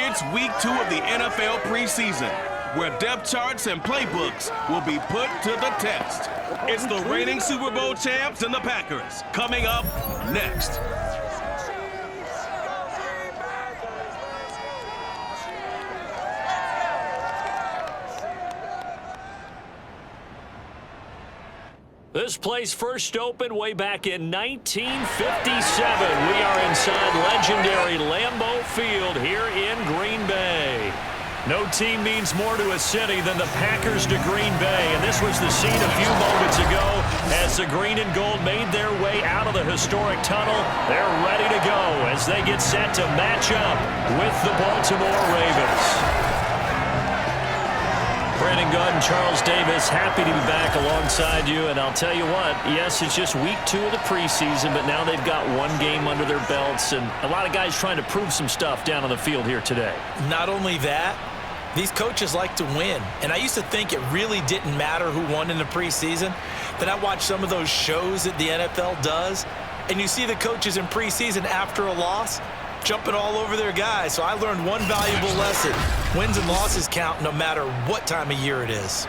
It's week 2 of the NFL preseason, where depth charts and playbooks will be put to the test. It's the reigning Super Bowl champs and the Packers coming up next. This place first opened way back in 1957. We are inside legendary Lambeau Field here in Green Bay. No team means more to a city than the Packers to Green Bay, and this was the scene a few moments ago as the green and gold made their way out of the historic tunnel. They're ready to go as they get set to match up with the Baltimore Ravens. Brandon Godd and Charles Davis, happy to be back alongside you. And I'll tell you what, yes, it's just week 2 of the preseason, but now they've got one game under their belts, and a lot of guys trying to prove some stuff down on the field here today. Not only that, these coaches like to win. And I used to think it really didn't matter who won in the preseason. Then I watched some of those shows that the NFL does, and you see the coaches in preseason after a loss jumping all over their guys. So I learned one valuable lesson. Wins and losses count no matter what time of year it is.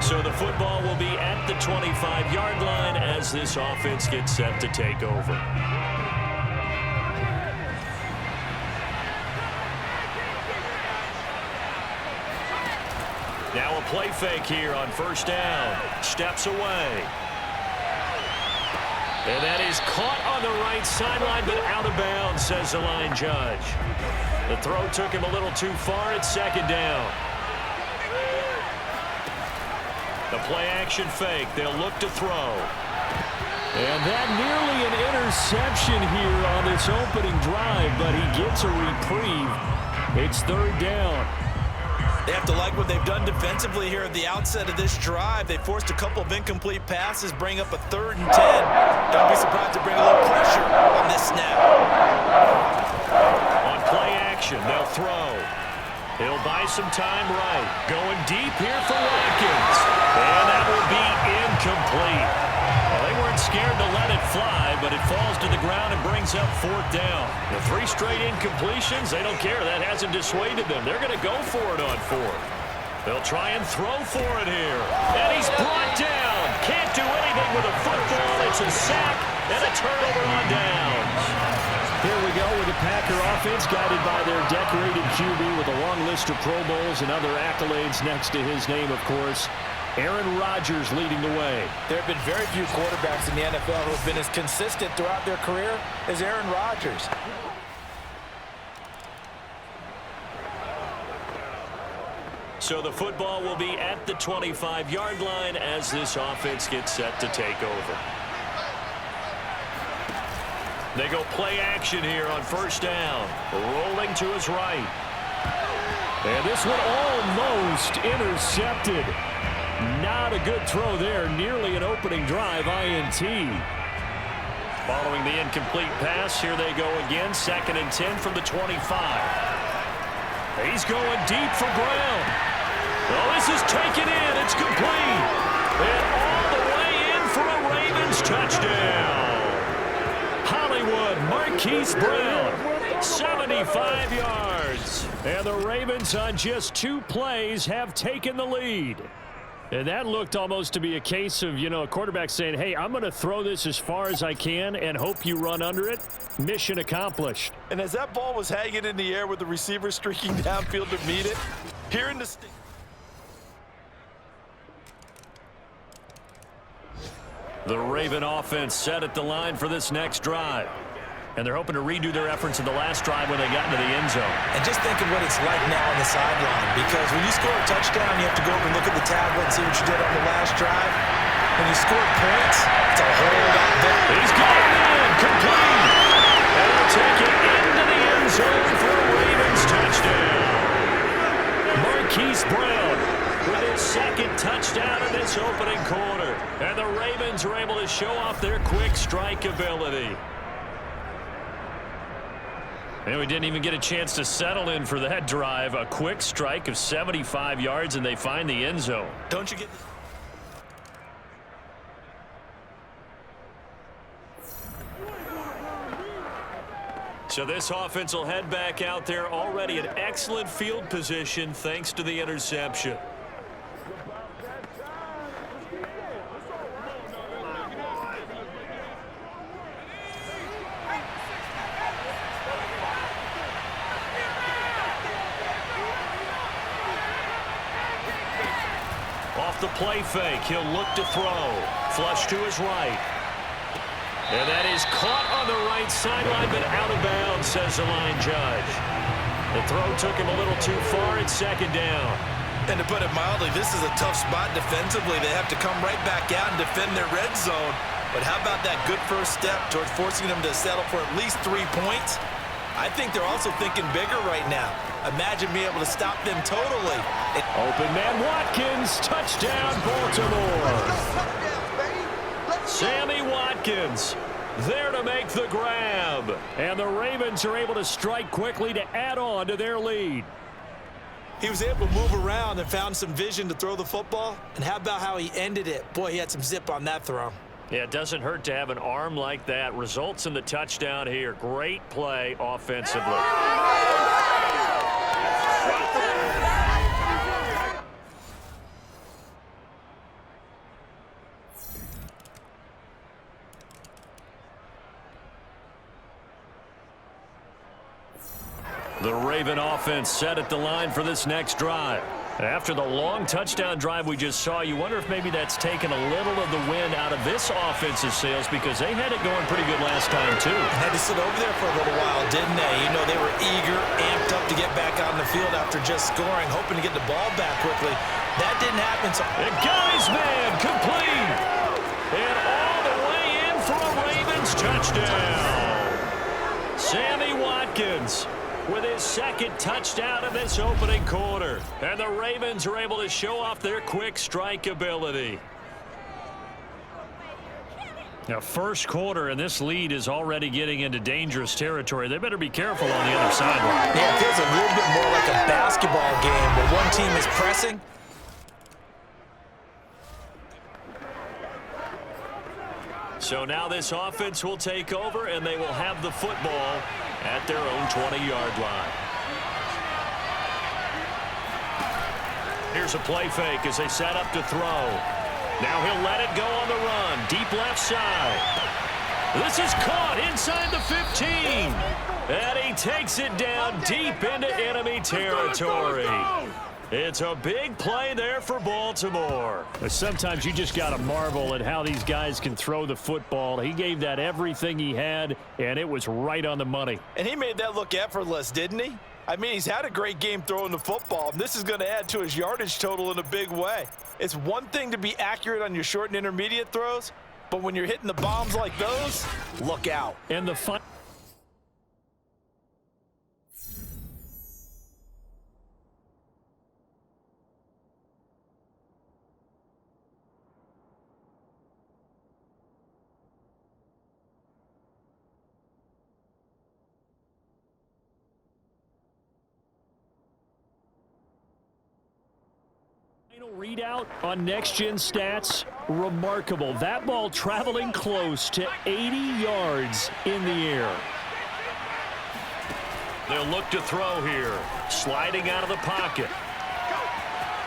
So the football will be at the 25-yard line as this offense gets set to take over. Now a play fake here on first down. Steps away. And that is caught on the right sideline, but out of bounds, says the line judge. The throw took him a little too far. It's second down. The play action fake. They'll look to throw. And that nearly an interception here on this opening drive, but he gets a reprieve. It's third down. They have to like what they've done defensively here at the outset of this drive. They forced a couple of incomplete passes, bring up a 3rd and 10. Don't be surprised to bring a little pressure on this snap. On play action, they'll throw. He'll buy some time right. Going deep here for Watkins. And that will be incomplete. Well, they weren't scared to let it fly, but it falls to the ground and brings up 4th down. The 3 straight incompletions, they don't care. That hasn't dissuaded them. They're going to go for it on 4th. They'll try and throw for it here. And he's brought down. Can't do anything with a football. It's a sack and a turnover on downs. Here we go with the Packer offense guided by their decorated QB with a long list of Pro Bowls and other accolades next to his name, of course. Aaron Rodgers leading the way. There have been very few quarterbacks in the NFL who have been as consistent throughout their career as Aaron Rodgers. So the football will be at the 25-yard line as this offense gets set to take over. They go play action here on first down. Rolling to his right. And this one almost intercepted. Not a good throw there. Nearly an opening drive INT. Following the incomplete pass, here they go again. 2nd and 10 from the 25. He's going deep for Brown. Oh, this is taken in. It's complete. And all the way in for a Ravens touchdown. Hollywood, Marquise Brown, 75 yards. And the Ravens on just 2 plays have taken the lead. And that looked almost to be a case of, a quarterback saying, hey, I'm going to throw this as far as I can and hope you run under it. Mission accomplished. And as that ball was hanging in the air with the receiver streaking downfield to meet it, here in the The Raven offense set at the line for this next drive. And they're hoping to redo their efforts in the last drive when they got into the end zone. And just think of what it's like now on the sideline, because when you score a touchdown, you have to go over and look at the tablet and see what you did on the last drive. When you score points, it's a whole lot better. He's got it in, complete. And they'll take it into the end zone for a Ravens touchdown. Marquise Brown with his 2nd touchdown in this opening quarter. And the Ravens are able to show off their quick strike ability. And we didn't even get a chance to settle in for that drive. A quick strike of 75 yards, and they find the end zone. Don't you get... So this offense will head back out there, already in excellent field position thanks to the interception. Off the play fake, he'll look to throw. Flush to his right. And that is caught on the right sideline, but out of bounds, says the line judge. The throw took him a little too far. It's second down. And to put it mildly, this is a tough spot defensively. They have to come right back out and defend their red zone. But how about that good first step towards forcing them to settle for at least 3 points? I think they're also thinking bigger right now. Imagine being able to stop them totally. Open man Watkins, touchdown Baltimore. Sammy Watkins there to make the grab. And the Ravens are able to strike quickly to add on to their lead. He was able to move around and found some vision to throw the football. And how about how he ended it? Boy, he had some zip on that throw. Yeah, it doesn't hurt to have an arm like that. Results in the touchdown here. Great play offensively. The Raven offense set at the line for this next drive. After the long touchdown drive we just saw, you wonder if maybe that's taken a little of the wind out of this offensive sails, because they had it going pretty good last time too. Had to sit over there for a little while, didn't they? You know, they were eager, amped up to get back on the field after just scoring, hoping to get the ball back quickly. That didn't happen. So and Guy's man complete. And all the way in for a Ravens touchdown. Sammy Watkins with his second touchdown in this opening quarter. And the Ravens are able to show off their quick strike ability. Now, first quarter, and this lead is already getting into dangerous territory. They better be careful on the other sideline. Yeah, it feels a little bit more like a basketball game where one team is pressing. So now this offense will take over, and they will have the football at their own 20-yard line. Here's a play fake as they set up to throw. Now he'll let it go on the run. Deep left side. This is caught inside the 15. And he takes it down deep into enemy territory. It's a big play there for Baltimore. Sometimes you just got to marvel at how these guys can throw the football. He gave that everything he had, and it was right on the money. And he made that look effortless, didn't he? I mean, he's had a great game throwing the football, and this is going to add to his yardage total in a big way. It's one thing to be accurate on your short and intermediate throws, but when you're hitting the bombs like those, look out. And the fun. Readout on next-gen stats, remarkable. That ball traveling close to 80 yards in the air. They'll look to throw here, sliding out of the pocket.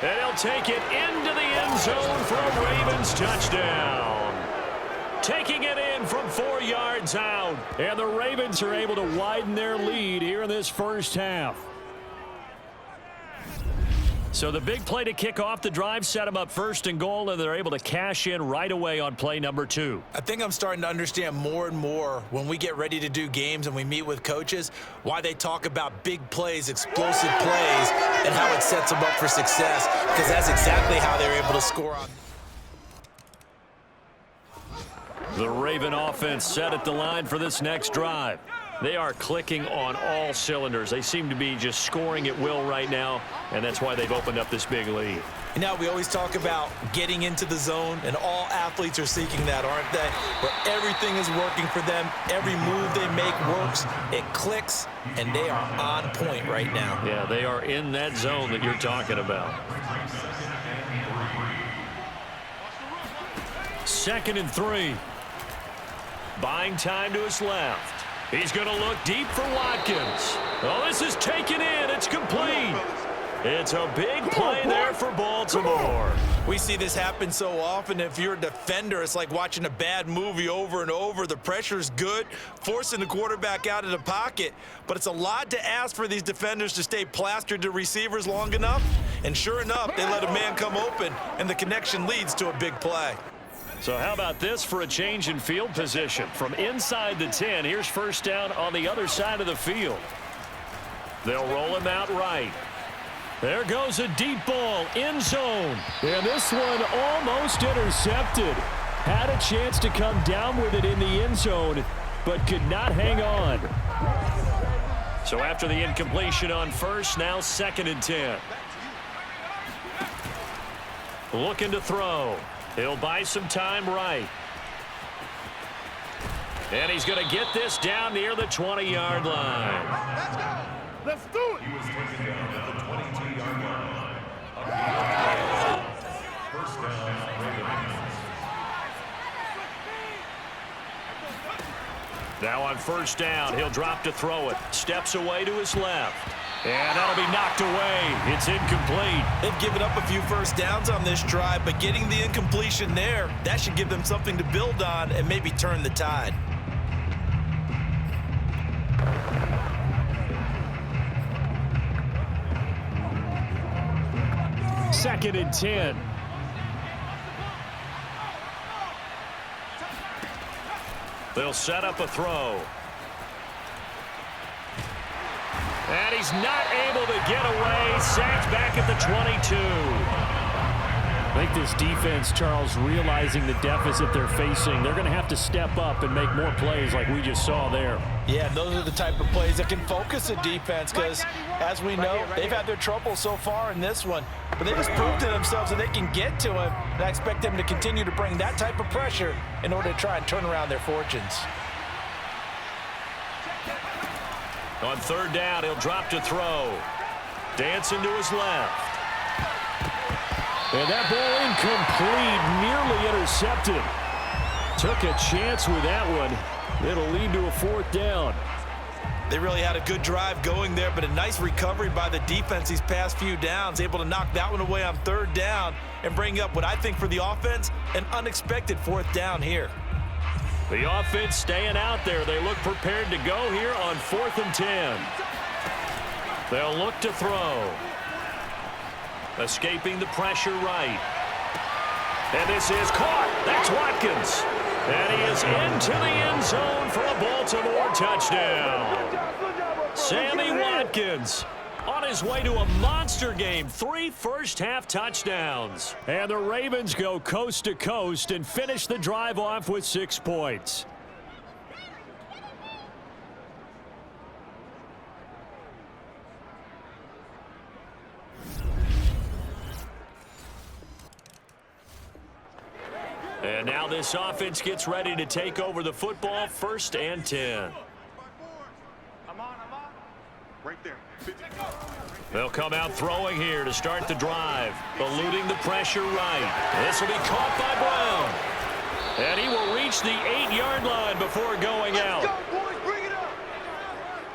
And he'll take it into the end zone for a Ravens touchdown. Taking it in from 4 yards out. And the Ravens are able to widen their lead here in this first half. So the big play to kick off the drive set them up first and goal, and they're able to cash in right away on play number 2. I think I'm starting to understand more and more when we get ready to do games and we meet with coaches why they talk about big plays, explosive plays, and how it sets them up for success, because that's exactly how they're able to score on. The Raven offense set at the line for this next drive. They are clicking on all cylinders. They seem to be just scoring at will right now, and that's why they've opened up this big lead. Now, we always talk about getting into the zone, and all athletes are seeking that, aren't they? Where everything is working for them, every move they make works, it clicks, and they are on point right now. Yeah, they are in that zone that you're talking about. 2nd and 3. Buying time to his left. He's going to look deep for Watkins. Oh, this is taken in. It's complete. It's a big play there for Baltimore. We see this happen so often. If you're a defender, it's like watching a bad movie over and over. The pressure's good, forcing the quarterback out of the pocket. But it's a lot to ask for these defenders to stay plastered to receivers long enough. And sure enough, they let a man come open, and the connection leads to a big play. So how about this for a change in field position? From inside the 10, here's first down on the other side of the field. They'll roll him out right. There goes a deep ball, end zone. And this one almost intercepted. Had a chance to come down with it in the end zone, but could not hang on. So after the incompletion on first, now 2nd and 10. Looking to throw. He'll buy some time right. And he's going to get this down near the 20-yard line. Let's go. Let's do it. He was taken down at the 22-yard line. First down, Ravens. Now on first down, he'll drop to throw it. Steps away to his left. And that'll be knocked away. It's incomplete. They've given up a few first downs on this drive, but getting the incompletion there, that should give them something to build on and maybe turn the tide. Second and 10. They'll set up a throw. And he's not able to get away. Sacked back at the 22. I think this defense, Charles, realizing the deficit they're facing, they're going to have to step up and make more plays like we just saw there. Yeah, and those are the type of plays that can focus a defense because, as we know, they've had their trouble so far in this one. But they just proved to themselves that they can get to him, and I expect them to continue to bring that type of pressure in order to try and turn around their fortunes. On third down, he'll drop to throw. Dancing to his left. And that ball incomplete, nearly intercepted. Took a chance with that one. It'll lead to a 4th down. They really had a good drive going there, but a nice recovery by the defense these past few downs, able to knock that one away on third down and bring up what I think for the offense, an unexpected 4th down here. The offense staying out there. They look prepared to go here on 4th and 10. They'll look to throw. Escaping the pressure right. And this is caught. That's Watkins. And he is into the end zone for a Baltimore touchdown. Sammy Watkins on his way to a monster game. 3 first-half touchdowns. And the Ravens go coast to coast and finish the drive off with 6 points. And now this offense gets ready to take over the football. 1st and 10. I'm on. Right there. They'll come out throwing here to start the drive. Eluding the pressure right. This will be caught by Brown. And he will reach the 8-yard line before going out. Let's go, boys. Bring it up.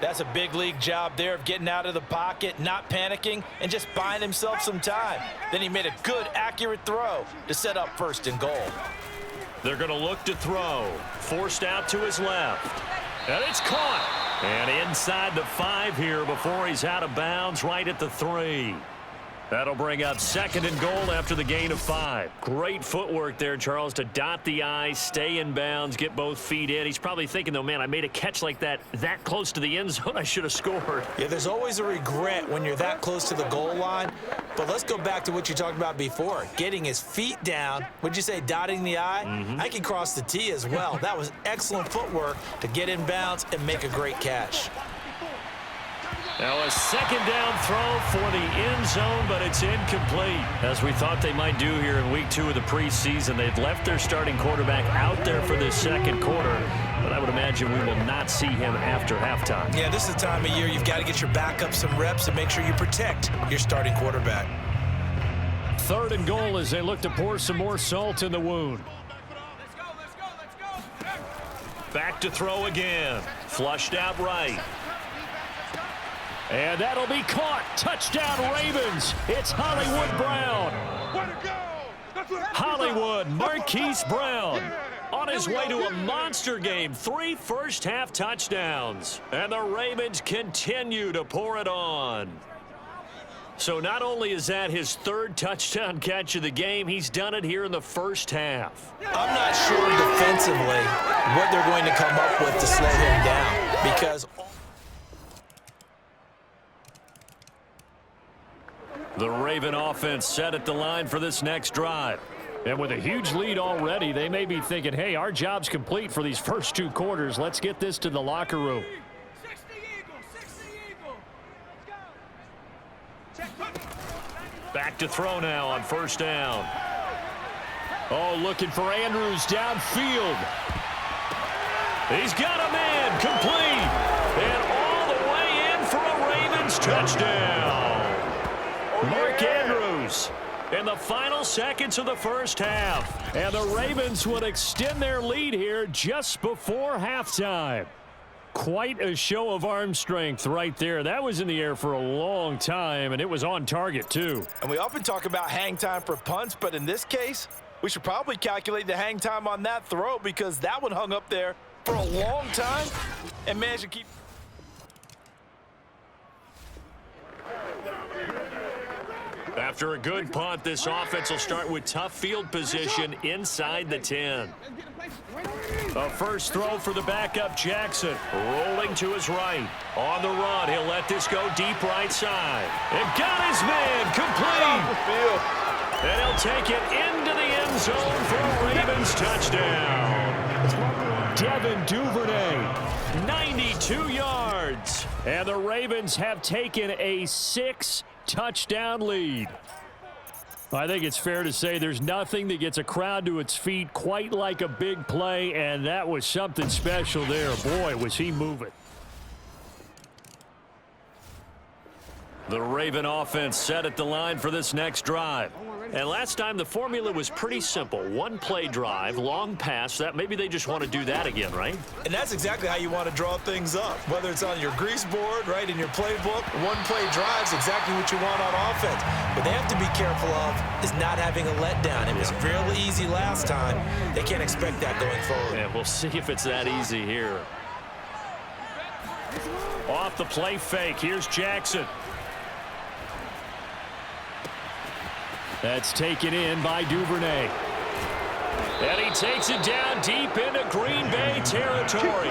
That's a big league job there of getting out of the pocket, not panicking, and just buying himself some time. Then he made a good, accurate throw to set up 1st and goal. They're going to look to throw. Forced out to his left. And it's caught. And inside the 5 here before he's out of bounds right at the 3. That'll bring up 2nd and goal after the gain of 5. Great footwork there, Charles, to dot the I, stay in bounds, get both feet in. He's probably thinking, though, man, I made a catch like that close to the end zone. I should have scored. Yeah, there's always a regret when you're that close to the goal line. But let's go back to what you talked about before. Getting his feet down. Would you say dotting the I? I can cross the T as well. That was excellent footwork to get in bounds and make a great catch. Now a 2nd down throw for the end zone, but it's incomplete. As we thought they might do here in week 2 of the preseason, they've left their starting quarterback out there for this 2nd quarter, but I would imagine we will not see him after halftime. Yeah, this is the time of year you've got to get your backup some reps and make sure you protect your starting quarterback. 3rd and goal as they look to pour some more salt in the wound. Back to throw again. Flushed out right. And that'll be caught. Touchdown, Ravens. It's Hollywood Brown. Way to go! That's what Hollywood, Marquise Brown. On his way to a monster game. 3 first-half touchdowns. And the Ravens continue to pour it on. So not only is that his 3rd touchdown catch of the game, he's done it here in the first half. I'm not sure defensively what they're going to come up with to slow him down because the Raven offense set at the line for this next drive. And with a huge lead already, they may be thinking, hey, our job's complete for these first 2 quarters. Let's get this to the locker room. 60 Eagle. Let's go. Back to throw now on 1st down. Oh, looking for Andrews downfield. He's got a man complete. And all the way in for a Ravens touchdown. Mark Andrews in the final seconds of the first half. And the Ravens would extend their lead here just before halftime. Quite a show of arm strength right there. That was in the air for a long time, and it was on target, too. And we often talk about hang time for punts, but in this case, we should probably calculate the hang time on that throw because that one hung up there for a long time and managed to keep. After a good punt, this offense will start with tough field position inside the 10. A first throw for the backup, Jackson. Rolling to his right. On the run, he'll let this go deep right side. And got his man complete. And he'll take it into the end zone for a Ravens touchdown. Devin Duvernay, 92 yards. and the Ravens have taken a 6-touchdown lead. I think it's fair to say there's nothing that gets a crowd to its feet quite like a big play, and that was something special there. Boy, was he moving. The Raven offense set at the line for this next drive. And last time the formula was pretty simple. One play drive, long pass. That maybe they just want to do that again, right? And that's exactly how you want to draw things up. Whether it's on your grease board, right, in your playbook, one play drive is exactly what you want on offense. What they have to be careful of is not having a letdown. It was fairly easy last time. They can't expect that going forward. And we'll see if it's that easy here. Off the play fake, here's Jackson. That's taken in by Duvernay. And he takes it down deep into Green Bay territory.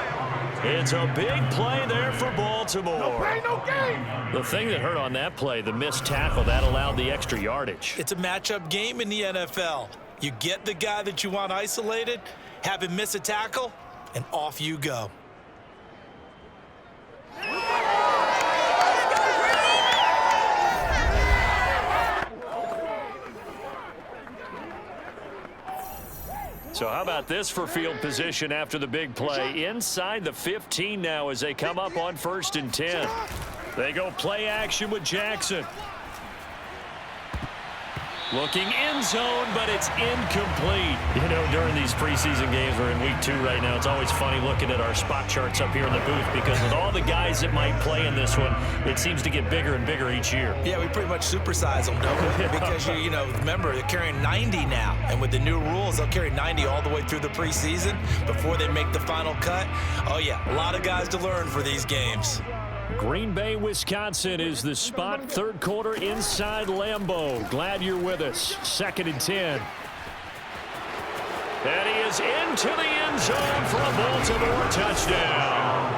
It's a big play there for Baltimore. No pain, no gain. The thing that hurt on that play, the missed tackle, that allowed the extra yardage. It's a matchup game in the NFL. You get the guy that you want isolated, have him miss a tackle, and off you go. So how about this for field position after the big play? Inside the 15 now as they come up on 1st and 10. They go play action with Jackson. Looking end zone, but it's incomplete. You know, during these preseason games, we're in week 2 right now. It's always funny looking at our spot charts up here in the booth because with all the guys that might play in this one, it seems to get bigger and bigger each year. Yeah, we pretty much supersize them, don't we? Because, you know, remember, they're carrying 90 now. And with the new rules, they'll carry 90 all the way through the preseason before they make the final cut. Oh, yeah, a lot of guys to learn for these games. Green Bay, Wisconsin is the spot. Third quarter inside Lambeau. Glad you're with us. 2nd and 10. And he is into the end zone for a Baltimore touchdown.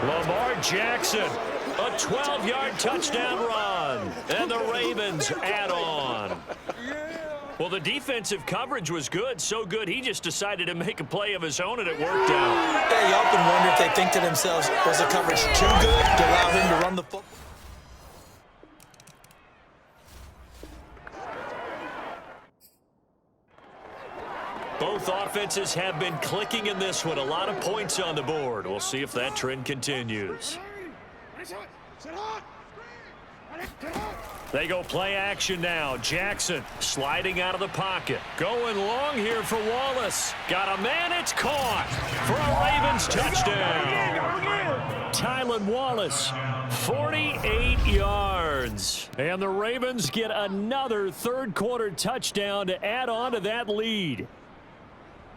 Lamar Jackson, a 12-yard touchdown run. And the Ravens add on. Well, the defensive coverage was good, so good he just decided to make a play of his own, and it worked out. Yeah, you often wonder if they think to themselves, was the coverage too good to allow him to run the football? Both offenses have been clicking in this one. A lot of points on the board. We'll see if that trend continues. They go play action now. Jackson sliding out of the pocket. Going long here for Wallace. Got a man. It's caught for a Ravens touchdown. Tylan Wallace, 48 yards. And the Ravens get another third-quarter touchdown to add on to that lead.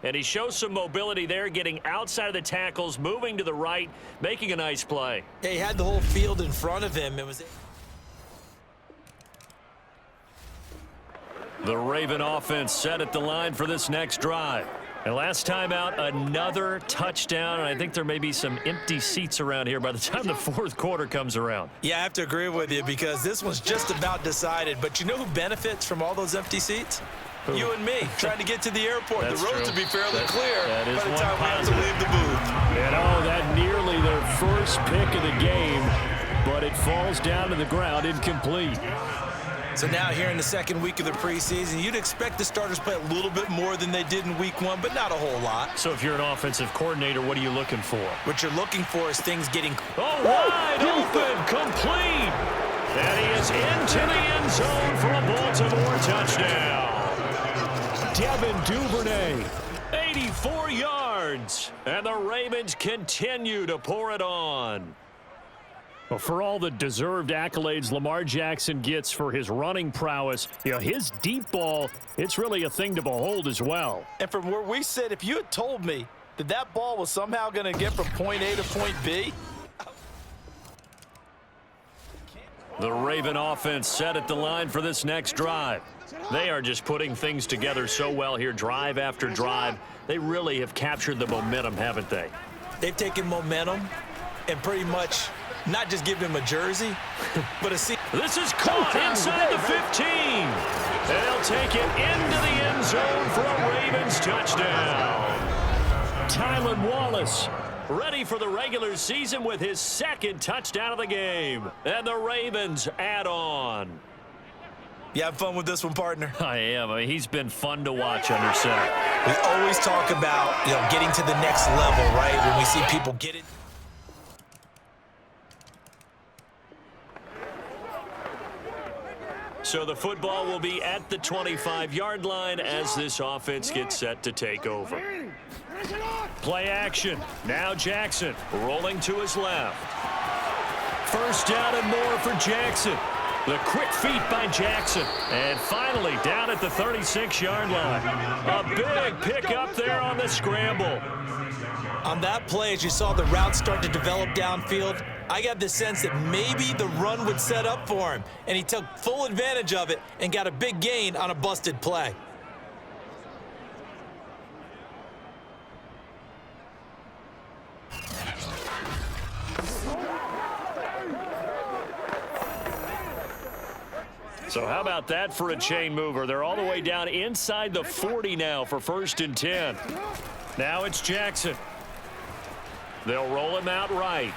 And he shows some mobility there, getting outside of the tackles, moving to the right, making a nice play. Yeah, he had the whole field in front of him. It was... The Raven offense set at the line for this next drive. And last time out, another touchdown. And I think there may be some empty seats around here by the time the fourth quarter comes around. Yeah, I have to agree with you because this one's just about decided. But you know who benefits from all those empty seats? Who? You and me, trying to get to the airport. That's the roads true. will be fairly clear that is by the one time positive. we have to leave the booth. And oh, that nearly their first pick of the game, but it falls down to the ground incomplete. So now here in the second week of the preseason, you'd expect the starters play a little bit more than they did in week one, but not a whole lot. So if you're an offensive coordinator, what are you looking for? What you're looking for is things getting... Oh, wide open, complete. And he is into the end zone for a Baltimore touchdown. Devin Duvernay, 84 yards. And the Ravens continue to pour it on. Well, for all the deserved accolades Lamar Jackson gets for his running prowess, you know, his deep ball, it's really a thing to behold as well. And from where we sit, if you had told me that that ball was somehow going to get from point A to point B. The Raven offense set at the line for this next drive. They are just putting things together so well here, drive after drive. They really have captured the momentum, haven't they? They've taken momentum and pretty much not just give him a jersey, but a seat. This is caught inside the 15. And they'll take it into the end zone for a Ravens touchdown. Tylan Wallace ready for the regular season with his second touchdown of the game. And the Ravens add on. You have fun with this one, partner? I am. I mean, he's been fun to watch under center. We always talk about, getting to the next level, right? When we see people get it. So the football will be at the 25-yard line as this offense gets set to take over. Play action. Now Jackson rolling to his left. First down and more for Jackson. The quick feet by Jackson. And finally down at the 36-yard line. A big pickup there on the scramble. On that play, as you saw the route start to develop downfield, I got the sense that maybe the run would set up for him, and he took full advantage of it and got a big gain on a busted play. So how about that for a chain mover? They're all the way down inside the 40 now for 1st and 10. Now it's Jackson. They'll roll him out right.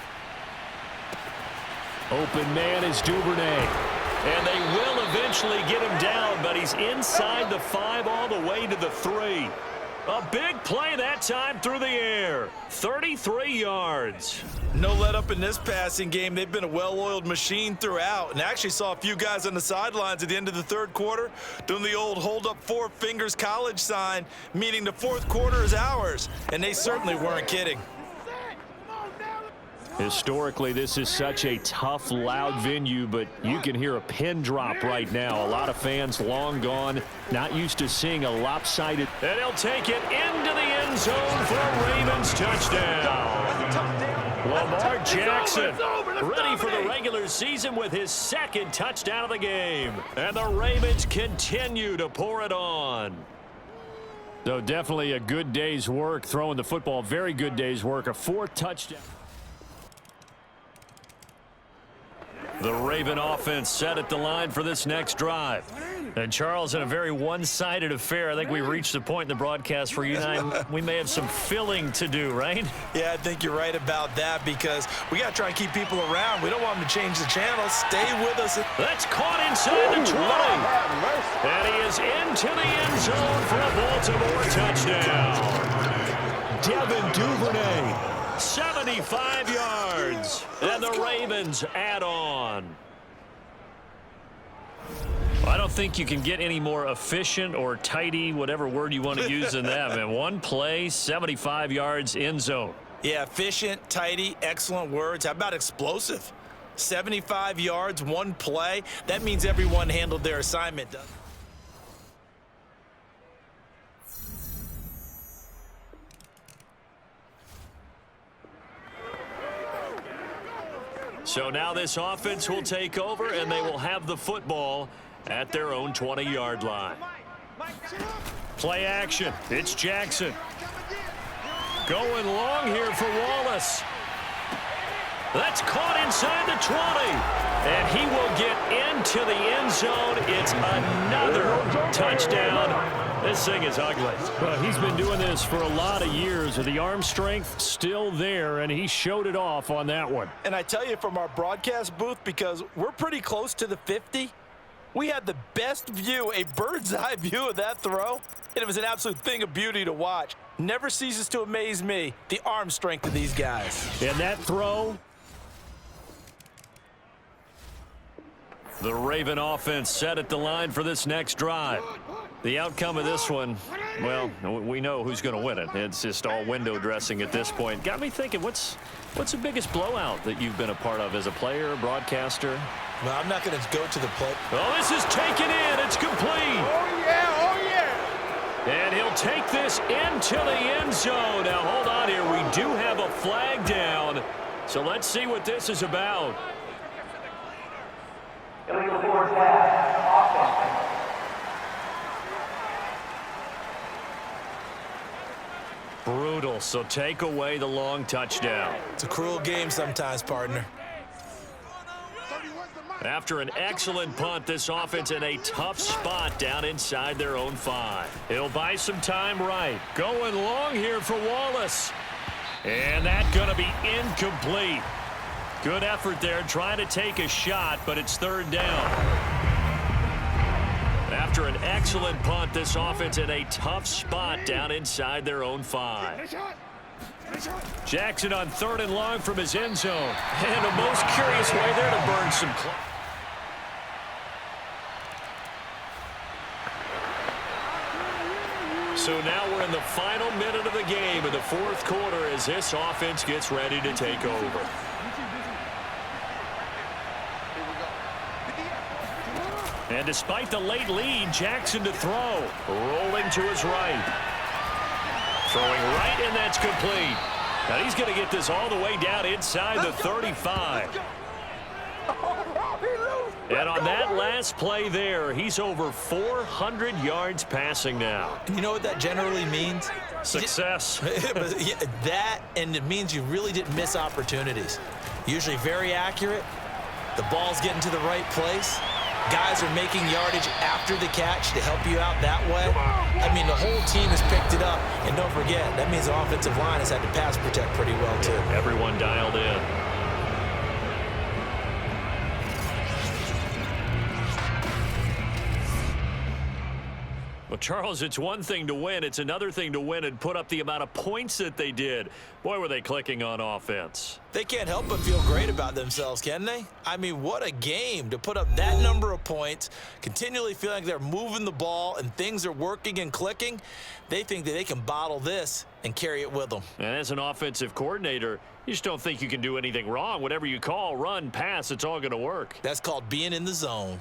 Open man is Duvernay. And they will eventually get him down, but he's inside the 5 all the way to the 3. A big play that time through the air. 33 yards. No let up in this passing game. They've been a well-oiled machine throughout, and actually saw a few guys on the sidelines at the end of the third quarter doing the old hold up 4 fingers college sign, meaning the fourth quarter is ours, and they certainly weren't kidding. Historically, this is such a tough, loud venue, but you can hear a pin drop right now. A lot of fans long gone, not used to seeing a lopsided. And he'll take it into the end zone for a Ravens touchdown. Lamar Jackson ready for the regular season with his second touchdown of the game. And the Ravens continue to pour it on. So definitely a good day's work throwing the football. Very good day's work. A 4th touchdown. The Raven offense set at the line for this next drive. And Charles, in a very one-sided affair, I think we reached the point in the broadcast where you and I, we may have some filling to do, right? Yeah, I think you're right about that because we got to try and keep people around. We don't want them to change the channel. Stay with us. That's caught inside the 20. And he is into the end zone for a Baltimore touchdown. Devin Duvernay. 75 yards, and the Ravens add on. I don't think you can get any more efficient or tidy, whatever word you want to use in that, man. One play, 75 yards, end zone. Yeah, efficient, tidy, excellent words. How about explosive? 75 yards, one play. That means everyone handled their assignment. So now this offense will take over, and they will have the football at their own 20-yard line. Play action. It's Jackson. Going long here for Wallace. That's caught inside the 20. And he will get into the end zone. It's another touchdown. This thing is ugly. Well, he's been doing this for a lot of years with the arm strength still there, and he showed it off on that one. And I tell you from our broadcast booth, because we're pretty close to the 50, we had the best view, a bird's eye view of that throw, and it was an absolute thing of beauty to watch. Never ceases to amaze me, the arm strength of these guys. And that throw. The Raven offense set at the line for this next drive. The outcome of this one, well, we know who's going to win it. It's just all window dressing at this point. Got me thinking, what's the biggest blowout that you've been a part of as a player, broadcaster? Well, I'm not going to go to the play. Oh, this is taken in. It's complete. Oh, yeah, oh, yeah. And he'll take this into the end zone. Now, hold on here. We do have a flag down. So let's see what this is about. Illegal forward pass, offense. Brutal, so take away the long touchdown. It's a cruel game sometimes, partner. After an excellent punt, this offense in a tough spot down inside their own 5. He'll buy some time right. Going long here for Wallace. And that's going to be incomplete. Good effort there, trying to take a shot, but it's 3rd down. After an excellent punt, this offense in a tough spot down inside their own 5. Jackson on 3rd and long from his end zone. And a most curious way there to burn some clock. So now we're in the final minute of the game in the 4th quarter as this offense gets ready to take over. And despite the late lead, Jackson to throw. Rolling to his right. Throwing right, and that's complete. Now he's going to get this all the way down inside the 35. And on that last play there, he's over 400 yards passing now. You know what that generally means? Success. That, and it means you really didn't miss opportunities. Usually very accurate. The ball's getting to the right place. Guys are making yardage after the catch to help you out that way. I mean, the whole team has picked it up. And don't forget, that means the offensive line has had to pass protect pretty well, too. Everyone dialed in. Well, Charles, it's one thing to win. It's another thing to win and put up the amount of points that they did. Boy, were they clicking on offense. They can't help but feel great about themselves, can they? I mean, what a game to put up that number of points, continually feeling like they're moving the ball and things are working and clicking. They think that they can bottle this and carry it with them. And as an offensive coordinator, you just don't think you can do anything wrong. Whatever you call, run, pass, it's all going to work. That's called being in the zone.